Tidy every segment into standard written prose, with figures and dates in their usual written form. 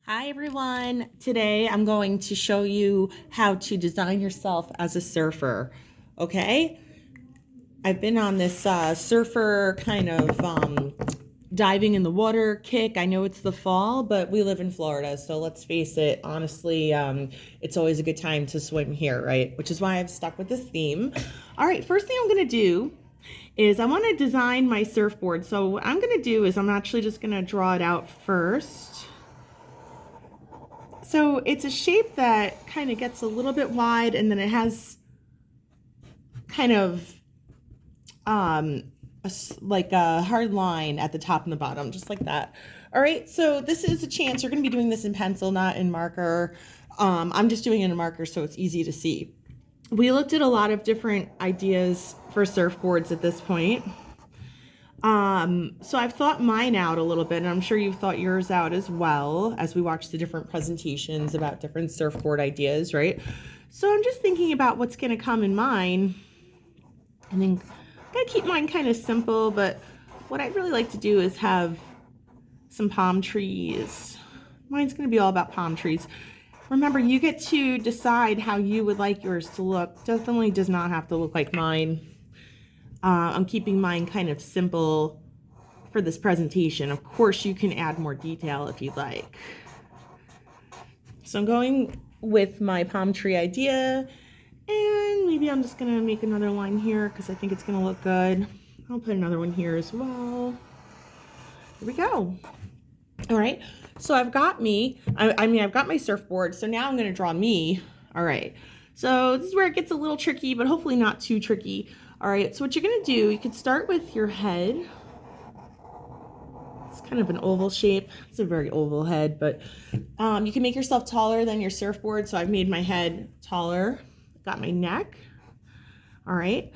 Hi everyone. Today I'm going to show you how to design yourself as a surfer. Okay? I've been on this surfer kind of diving in the water kick. I know it's the fall, but we live in Florida, so let's face it, honestly, it's always a good time to swim here, right? Which is why I've stuck with this theme. All right, first thing I'm going to do is I want to design my surfboard. So what I'm going to do is I'm actually just going to draw it out first. So it's a shape that kind of gets a little bit wide, and then it has kind of like a hard line at the top and the bottom, just like that. All right, so this is a chance. You're going to be doing this in pencil, not in marker. I'm just doing it in marker so it's easy to see. We looked at a lot of different ideas for surfboards at this point. So I've thought mine out a little bit, and I'm sure you've thought yours out as well as we watch the different presentations about different surfboard ideas, right? So I'm just thinking about what's going to come in mine. And then I'm going to keep mine kind of simple, but what I'd really like to do is have some palm trees. Mine's going to be all about palm trees. Remember, you get to decide how you would like yours to look. Definitely does not have to look like mine. I'm keeping mine kind of simple for this presentation. Of course, you can add more detail if you'd like. So I'm going with my palm tree idea, and maybe I'm just gonna make another line here because I think it's gonna look good. I'll put another one here as well. Here we go. All right, so I've got me, I've got my surfboard, so now I'm gonna draw me. All right, so this is where it gets a little tricky, but hopefully not too tricky. All right, so what you're gonna do, you could start with your head. It's kind of an oval shape. It's a very oval head, but you can make yourself taller than your surfboard. So I've made my head taller. Got my neck. All right.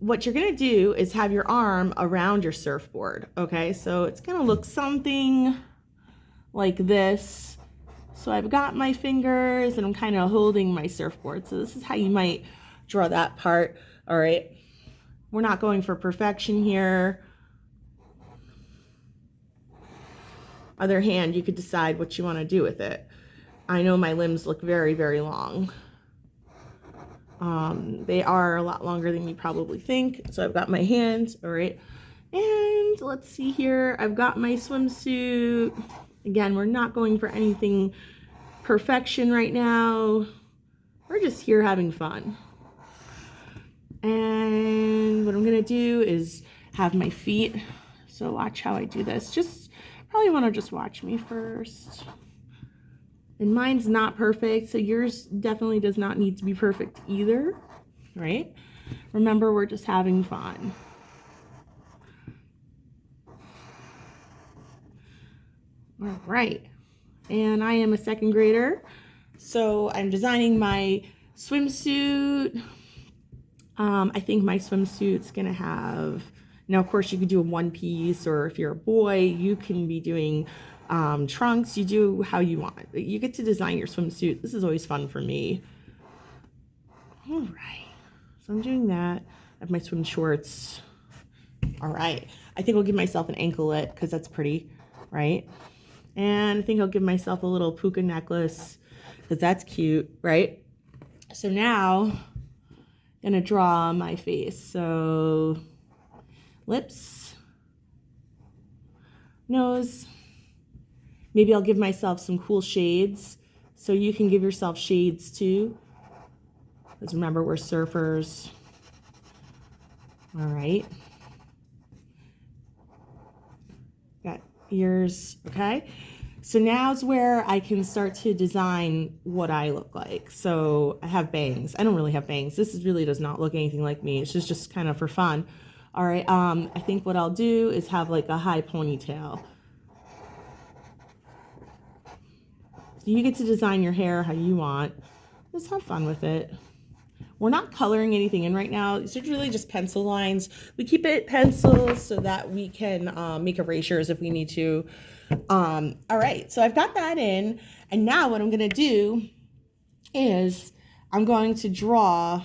What you're gonna do is have your arm around your surfboard. Okay, so it's gonna look something like this. So I've got my fingers and I'm kind of holding my surfboard. So this is how you might draw that part. All right. We're not going for perfection here. Other hand, you could decide what you want to do with it. I know my limbs look very, very long. They are a lot longer than you probably think. So I've got my hands, all right. And let's see here. I've got my swimsuit. Again, we're not going for anything perfection right now. We're just here having fun. And what I'm gonna do is have my feet. So watch how I do this. Just probably want to just watch me first. And mine's not perfect, so yours definitely does not need to be perfect either, right? Remember, we're just having fun. All right, and I am a second grader, so I'm designing my swimsuit. I think my swimsuit's gonna have, now of course you could do a one piece, or if you're a boy, you can be doing trunks. You do how you want. You get to design your swimsuit. This is always fun for me. All right, so I'm doing that. I have my swim shorts. All right, I think I'll give myself an anklet because that's pretty, right? And I think I'll give myself a little puka necklace because that's cute, right? So now I'm gonna draw my face. So lips, nose. Maybe I'll give myself some cool shades. So you can give yourself shades too. Because remember, we're surfers. All right. Got ears, okay? So now's where I can start to design what I look like. So I have bangs. I don't really have bangs. This really does not look anything like me. It's just kind of for fun. All right, I think what I'll do is have like a high ponytail. You get to design your hair how you want. Just have fun with it. We're not coloring anything in right now. These are really just pencil lines. We keep it pencils so that we can make erasures if we need to. All right, so I've got that in. And now what I'm gonna do is I'm going to draw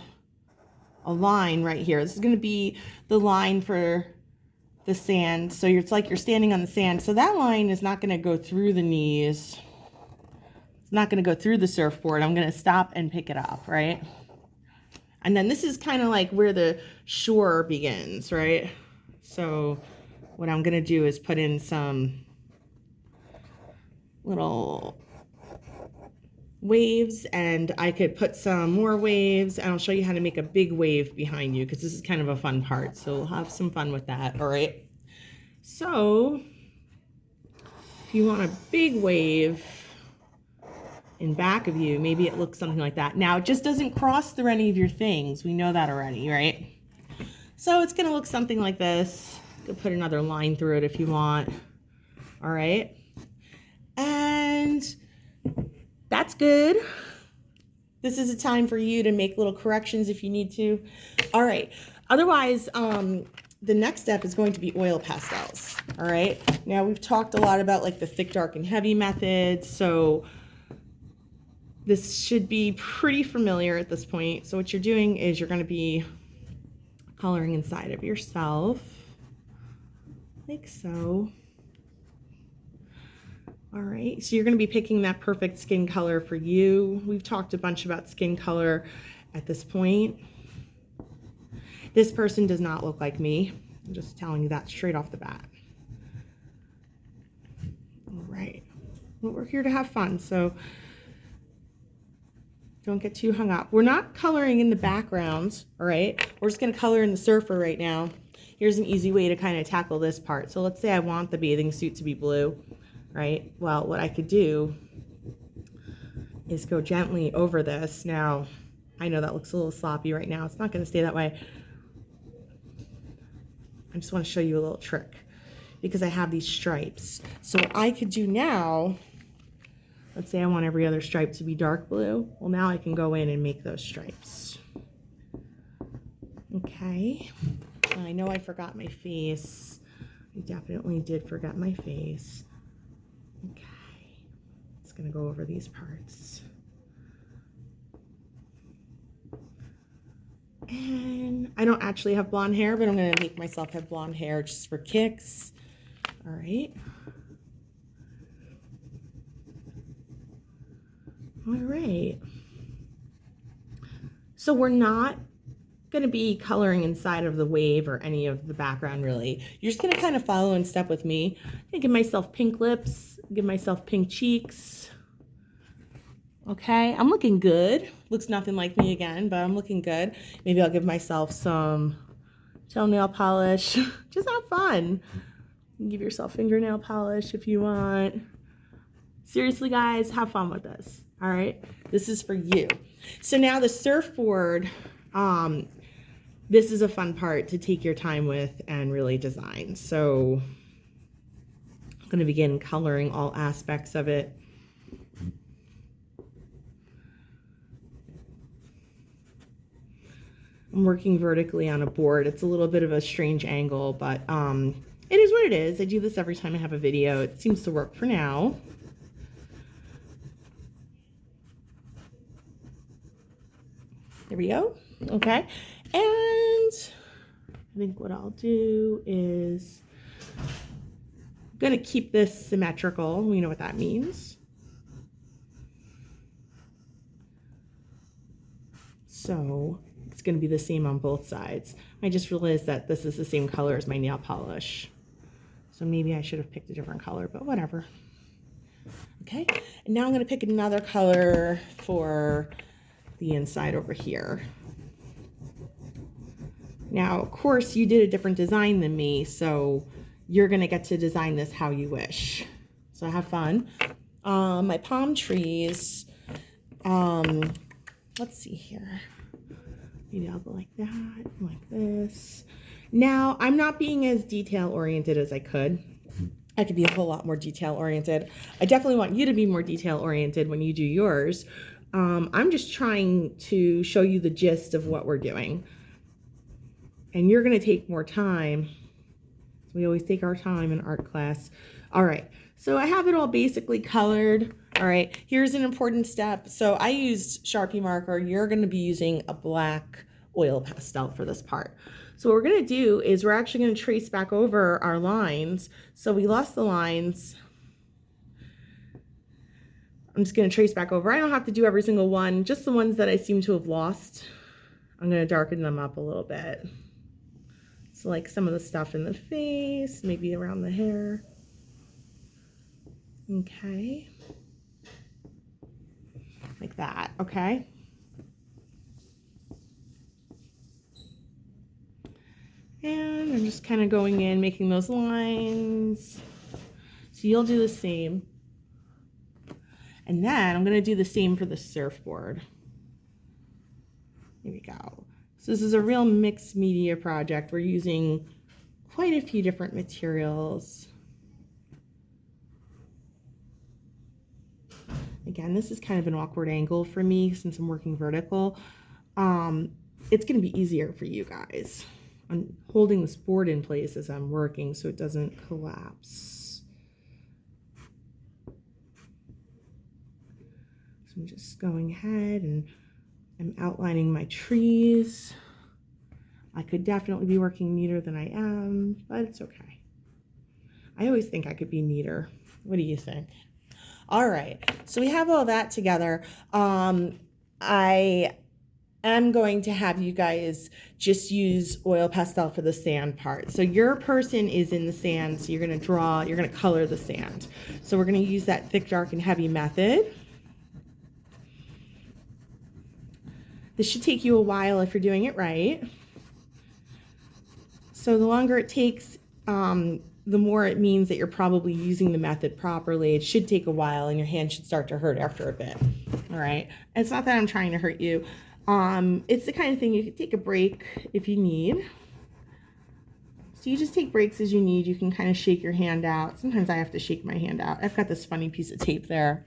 a line right here. This is gonna be the line for the sand. So it's like you're standing on the sand. So that line is not gonna go through the knees. It's not going to go through the surfboard. I'm going to stop and pick it up, right? And then this is kind of like where the shore begins, right? So what I'm going to do is put in some little waves, and I could put some more waves, and I'll show you how to make a big wave behind you, because this is kind of a fun part. So we'll have some fun with that, all right? So if you want a big wave in back of you, maybe it looks something like that. Now, it just doesn't cross through any of your things. We know that already, right? So it's gonna look something like this. You can put another line through it if you want. All right. And that's good. This is a time for you to make little corrections if you need to. All right. Otherwise, the next step is going to be oil pastels. All right. Now, we've talked a lot about like the thick, dark, and heavy methods. So this should be pretty familiar at this point. So what you're doing is you're going to be coloring inside of yourself, like so. All right, so you're going to be picking that perfect skin color for you. We've talked a bunch about skin color at this point. This person does not look like me. I'm just telling you that straight off the bat. All right, well, we're here to have fun, so don't get too hung up. We're not coloring in the background, all right? We're just going to color in the surfer right now. Here's an easy way to kind of tackle this part. So let's say I want the bathing suit to be blue. Right? Well, what I could do is go gently over this. Now, I know that looks a little sloppy right now. It's not going to stay that way. I just want to show you a little trick because I have these stripes. So what I could do now, let's say I want every other stripe to be dark blue. Well, now I can go in and make those stripes. Okay. I know I forgot my face. I definitely did forget my face. Okay, it's going to go over these parts. And I don't actually have blonde hair, but I'm going to make myself have blonde hair just for kicks. All right. All right. So we're not going to be coloring inside of the wave or any of the background really. You're just going to kind of follow in step with me. I'm going to give myself pink lips, give myself pink cheeks. Okay, I'm looking good. Looks nothing like me again, but I'm looking good. Maybe I'll give myself some toenail polish. Just have fun. You can give yourself fingernail polish if you want. Seriously, guys, have fun with this. All right, this is for you. So now the surfboard, this is a fun part to take your time with and really design. So I'm going to begin coloring all aspects of it. I'm working vertically on a board. It's a little bit of a strange angle, but it is what it is. I do this every time I have a video. It seems to work for now. There we go. Okay. And I think what I'll do is I'm going to keep this symmetrical. We know what that means. So it's going to be the same on both sides. I just realized that this is the same color as my nail polish. So maybe I should have picked a different color, but whatever. Okay. And now I'm going to pick another color for the inside over here. Now, of course, you did a different design than me, so you're going to get to design this how you wish. So have fun. My palm trees, let's see here. Maybe I'll go like that, like this. Now, I'm not being as detail-oriented as I could. I could be a whole lot more detail-oriented. I definitely want you to be more detail-oriented when you do yours. I'm just trying to show you the gist of what we're doing. And you're going to take more time. We always take our time in art class. All right, so I have it all basically colored. All right, here's an important step. So I used Sharpie marker. You're going to be using a black oil pastel for this part. So what we're going to do is we're actually going to trace back over our lines. So we lost the lines. I'm just going to trace back over. I don't have to do every single one, just the ones that I seem to have lost. I'm going to darken them up a little bit. So like some of the stuff in the face, maybe around the hair. Okay. Like that, okay? And I'm just kind of going in, making those lines. So you'll do the same. And then I'm going to do the same for the surfboard. Here we go. So this is a real mixed media project. We're using quite a few different materials. Again, this is kind of an awkward angle for me since I'm working vertical. It's going to be easier for you guys. I'm holding this board in place as I'm working so it doesn't collapse. So I'm just going ahead and I'm outlining my trees. I could definitely be working neater than I am, but it's okay. I always think I could be neater. What do you think? All right, so we have all that together. I am going to have you guys just use oil pastel for the sand part. So your person is in the sand, so you're gonna draw, you're gonna color the sand. So we're gonna use that thick, dark, and heavy method. This should take you a while if you're doing it right. So the longer it takes, the more it means that you're probably using the method properly. It should take a while and your hand should start to hurt after a bit. All right. And it's not that I'm trying to hurt you. It's the kind of thing you can take a break if you need. So you just take breaks as you need. You can kind of shake your hand out. Sometimes I have to shake my hand out. I've got this funny piece of tape there.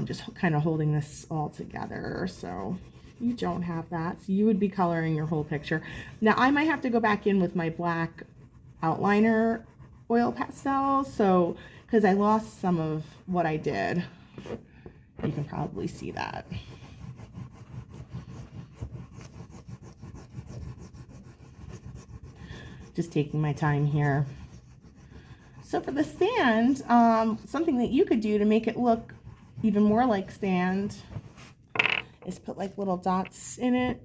Just kind of holding this all together. So you don't have that. So you would be coloring your whole picture. Now I might have to go back in with my black outliner oil pastel. So, because I lost some of what I did. You can probably see that. Just taking my time here. So for the sand, something that you could do to make it look even more like sand is put like little dots in it.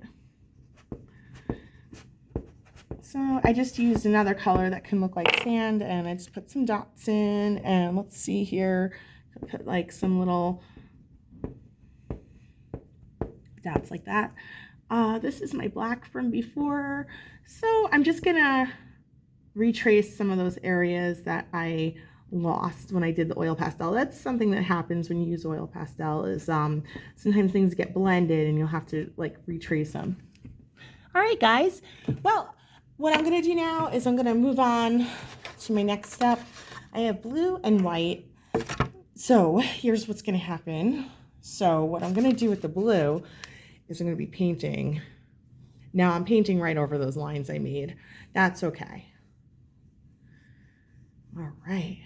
So I just used another color that can look like sand and I just put some dots in, and let's see here, put like some little dots like that. This is my black from before. So I'm just gonna retrace some of those areas that I lost when I did the oil pastel. That's something that happens when you use oil pastel is sometimes things get blended and you'll have to like retrace them. All right, guys. Well, what I'm gonna do now is I'm gonna move on to my next step. I have blue and white. So here's what's gonna happen. So what I'm gonna do with the blue is I'm gonna be painting. Now I'm painting right over those lines I made. That's okay. All right.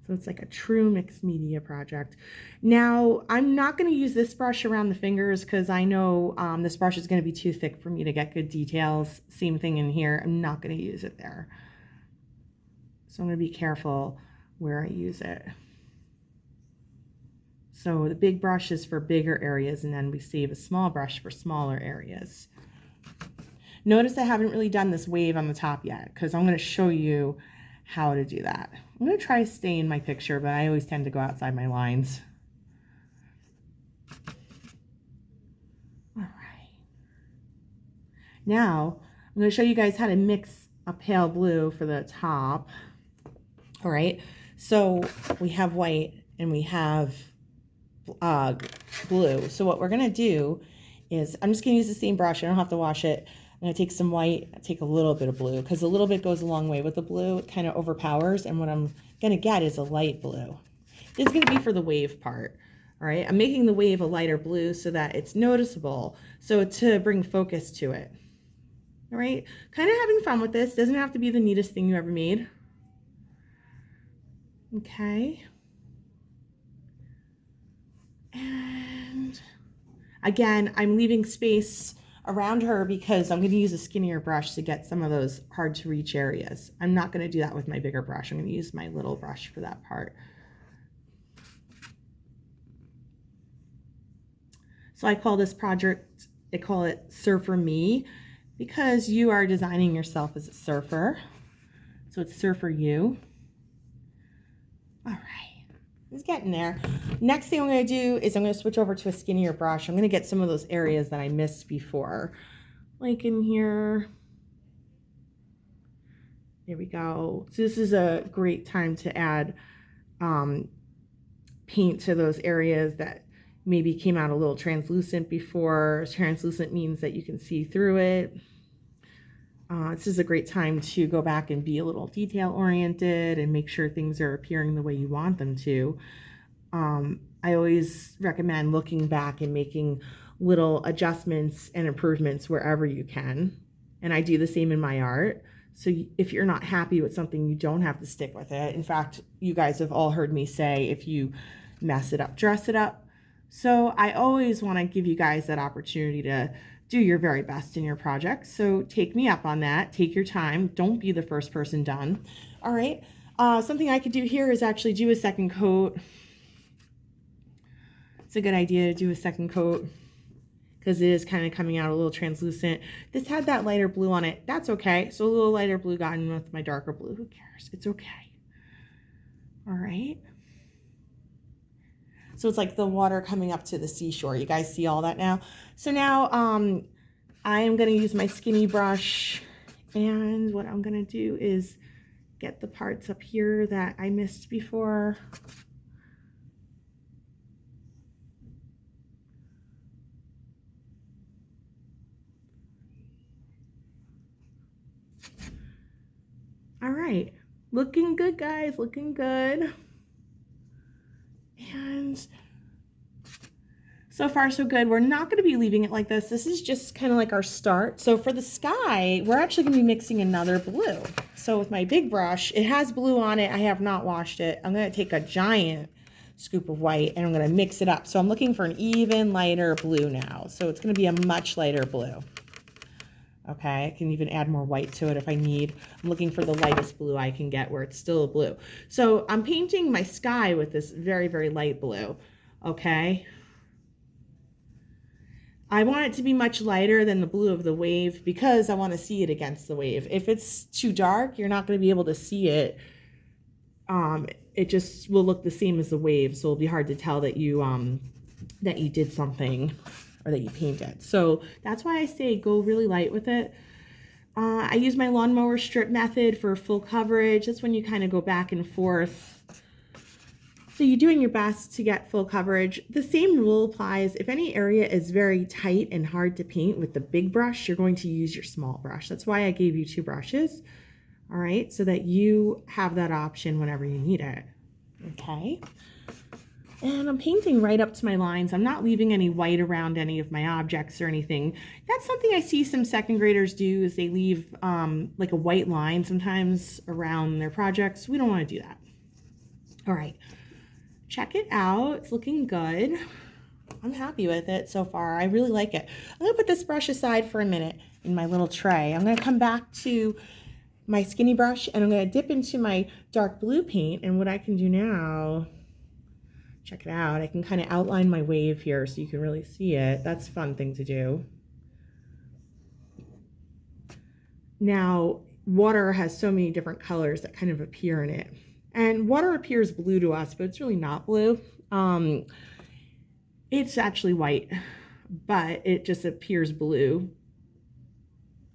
So it's like a true mixed media project. Now, I'm not going to use this brush around the fingers because I know this brush is going to be too thick for me to get good details. Same thing in here. I'm not going to use it there. So I'm going to be careful where I use it. So the big brush is for bigger areas, and then we save a small brush for smaller areas. Notice I haven't really done this wave on the top yet because I'm going to show you how to do that. I'm going to try to stay in my picture, but I always tend to go outside my lines. All right. Now, I'm going to show you guys how to mix a pale blue for the top. All right. So we have white and we have blue. So what we're going to do is I'm just going to use the same brush. I don't have to wash it. I'm going to take some white, take a little bit of blue because a little bit goes a long way with the blue. It kind of overpowers, and what I'm going to get is a light blue. This is going to be for the wave part. All right, I'm making the wave a lighter blue so that it's noticeable, so to bring focus to it. All right, kind of having fun with this. Doesn't have to be the neatest thing you ever made. Okay. And again, I'm leaving space around her because I'm going to use a skinnier brush to get some of those hard to reach areas. I'm not going to do that with my bigger brush. I'm going to use my little brush for that part. So I call this project, I call it Surfer Me, because you are designing yourself as a surfer. So it's Surfer You. All right, it's getting there. Next thing I'm going to do is I'm going to switch over to a skinnier brush. I'm going to get some of those areas that I missed before, like in here. There we go. So this is a great time to add paint to those areas that maybe came out a little translucent before. Translucent means that you can see through it. This is a great time to go back and be a little detail oriented and make sure things are appearing the way you want them to. I always recommend looking back and making little adjustments and improvements wherever you can. And I do the same in my art. So if you're not happy with something, you don't have to stick with it. In fact, you guys have all heard me say, if you mess it up, dress it up. So I always want to give you guys that opportunity to do your very best in your project. So take me up on that. Take your time. Don't be the first person done. All right. Something I could do here is actually do a second coat. It's a good idea to do a second coat because it is kind of coming out a little translucent. This had that lighter blue on it. That's okay. So a little lighter blue got in with my darker blue. Who cares? It's okay. All right. So it's like the water coming up to the seashore. You guys see all that now? So now I am going to use my skinny brush. And what I'm going to do is get the parts up here that I missed before. All right, looking good, guys, looking good. And so far so good. We're not going to be leaving it like this. This is just kind of like our start. So for the sky, we're actually going to be mixing another blue. So with my big brush, it has blue on it. I have not washed it. I'm going to take a giant scoop of white and I'm going to mix it up. So I'm looking for an even lighter blue now. So it's going to be a much lighter blue. Okay, I can even add more white to it if I need. I'm looking for the lightest blue I can get where it's still a blue. So I'm painting my sky with this very, very light blue. Okay. I want it to be much lighter than the blue of the wave because I want to see it against the wave. If it's too dark, you're not going to be able to see it. It just will look the same as the wave. So it'll be hard to tell that you did something or that you painted. So that's why I say go really light with it. I use my lawnmower strip method for full coverage. That's when you kind of go back and forth. So you're doing your best to get full coverage. The same rule applies. If any area is very tight and hard to paint with the big brush, you're going to use your small brush. That's why I gave you 2 brushes. All right, so that you have that option whenever you need it. Okay. And I'm painting right up to my lines. I'm not leaving any white around any of my objects or anything. That's something I see some second graders do is they leave like a white line sometimes around their projects. We don't want to do that. All right, check it out. It's looking good. I'm happy with it so far. I really like it. I'm gonna put this brush aside for a minute in my little tray. I'm gonna come back to my skinny brush and I'm gonna dip into my dark blue paint. And what I can do now, check it out. I can kind of outline my wave here so you can really see it. That's a fun thing to do. Now, water has so many different colors that kind of appear in it. And water appears blue to us, but it's really not blue. It's actually white, but it just appears blue.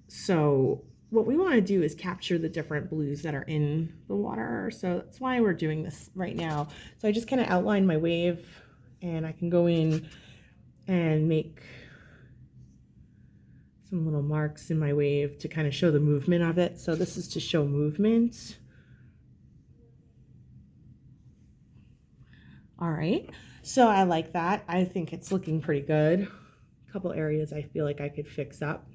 So what we want to do is capture the different blues that are in the water. So that's why we're doing this right now. So I just kind of outline my wave and I can go in and make some little marks in my wave to kind of show the movement of it. So this is to show movement. All right, so I like that. I think it's looking pretty good. A couple areas I feel like I could fix up.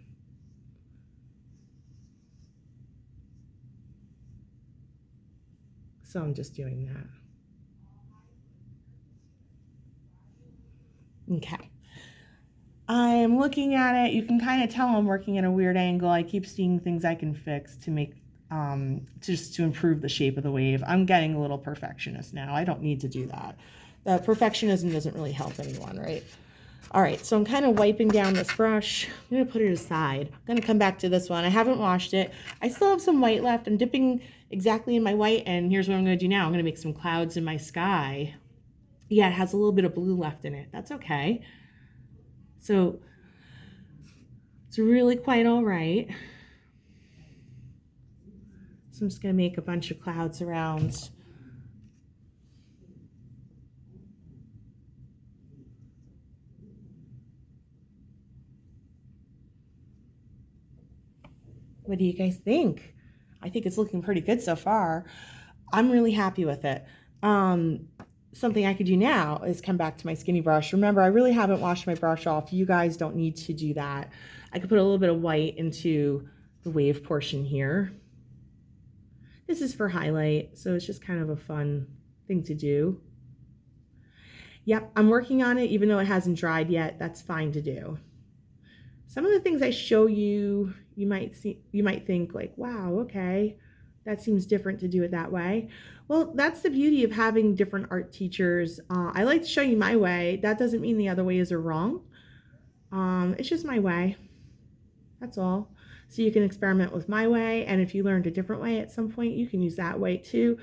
So I'm just doing that. Okay. I'm looking at it, you can kind of tell I'm working at a weird angle. I keep seeing things I can fix to make, just to improve the shape of the wave. I'm getting a little perfectionist now. I don't need to do that. Perfectionism doesn't really help anyone, right? All right, so I'm kind of wiping down this brush. I'm going to put it aside. I'm going to come back to this one. I haven't washed it. I still have some white left. I'm dipping exactly in my white, and here's what I'm going to do now. I'm going to make some clouds in my sky. Yeah, it has a little bit of blue left in it. That's okay. So it's really quite all right. So I'm just going to make a bunch of clouds around. What do you guys think? I think it's looking pretty good so far. I'm really happy with it. Something I could do now is come back to my skinny brush. Remember, I really haven't washed my brush off. You guys don't need to do that. I could put a little bit of white into the wave portion here. This is for highlight, so it's just kind of a fun thing to do. Yep, I'm working on it even though it hasn't dried yet. That's fine to do. Some of the things I show you, you might think like, wow, okay, that seems different to do it that way. Well, that's the beauty of having different art teachers. I like to show you my way. That doesn't mean the other ways are wrong. It's just my way. That's all. So you can experiment with my way, and if you learned a different way at some point, you can use that way too.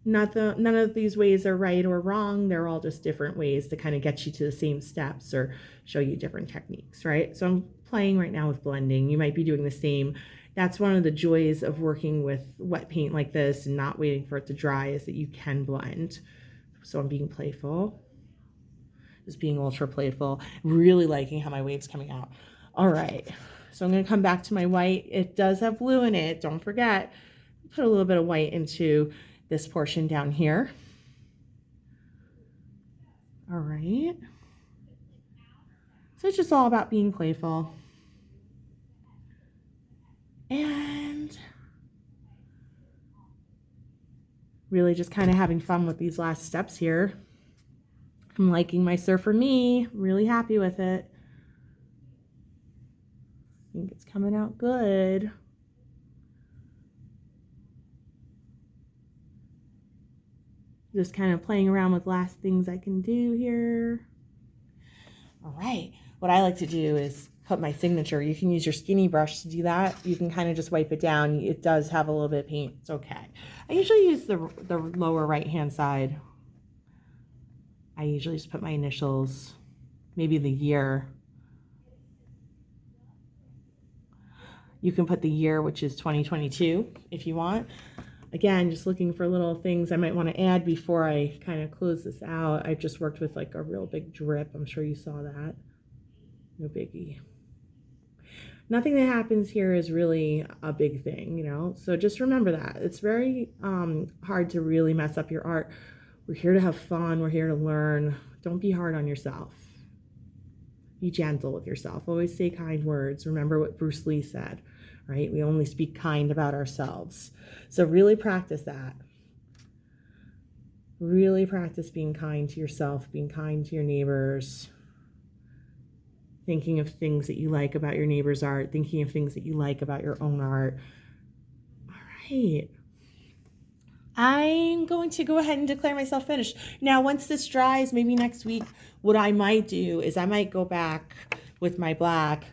None of these ways are right or wrong. They're all just different ways to kind of get you to the same steps or show you different techniques, right? So I'm playing right now with blending. You might be doing the same. That's one of the joys of working with wet paint like this and not waiting for it to dry, is that you can blend. So I'm being playful, just being ultra playful, really liking how my wave's coming out. All right, so I'm going to come back to my white. It does have blue in it, don't forget. Put a little bit of white into this portion down here. All right, so it's just all about being playful and really just kind of having fun with these last steps here. I'm liking my Surfer Me, really happy with it. I think it's coming out good. Just kind of playing around with last things I can do here. All right, what I like to do is put my signature. You can use your skinny brush to do that. You can kind of just wipe it down. It does have a little bit of paint. It's okay. I usually use the lower right-hand side. I usually just put my initials, maybe the year. You can put the year, which is 2022, if you want. Again, just looking for little things I might want to add before I kind of close this out. I just worked with like a real big drip. I'm sure you saw that. No biggie. Nothing that happens here is really a big thing, you know? So just remember that. It's very hard to really mess up your art. We're here to have fun. We're here to learn. Don't be hard on yourself. Be gentle with yourself. Always say kind words. Remember what Bruce Lee said, right? We only speak kind about ourselves. So really practice that. Really practice being kind to yourself, being kind to your neighbors, thinking of things that you like about your neighbor's art, thinking of things that you like about your own art. All right. I'm going to go ahead and declare myself finished. Now, once this dries, maybe next week, what I might do is I might go back with my black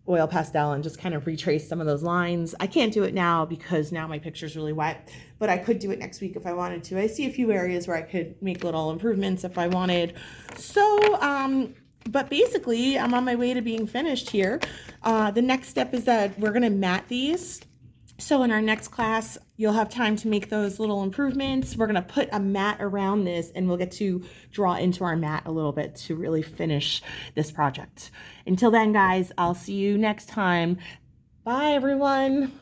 oil pastel and just kind of retrace some of those lines. I can't do it now because now my picture's really wet, but I could do it next week if I wanted to. I see a few areas where I could make little improvements if I wanted. So, but basically, I'm on my way to being finished here. The next step is that we're going to mat these. So in our next class, you'll have time to make those little improvements. We're going to put a mat around this and we'll get to draw into our mat a little bit to really finish this project. Until then, guys, I'll see you next time. Bye, everyone.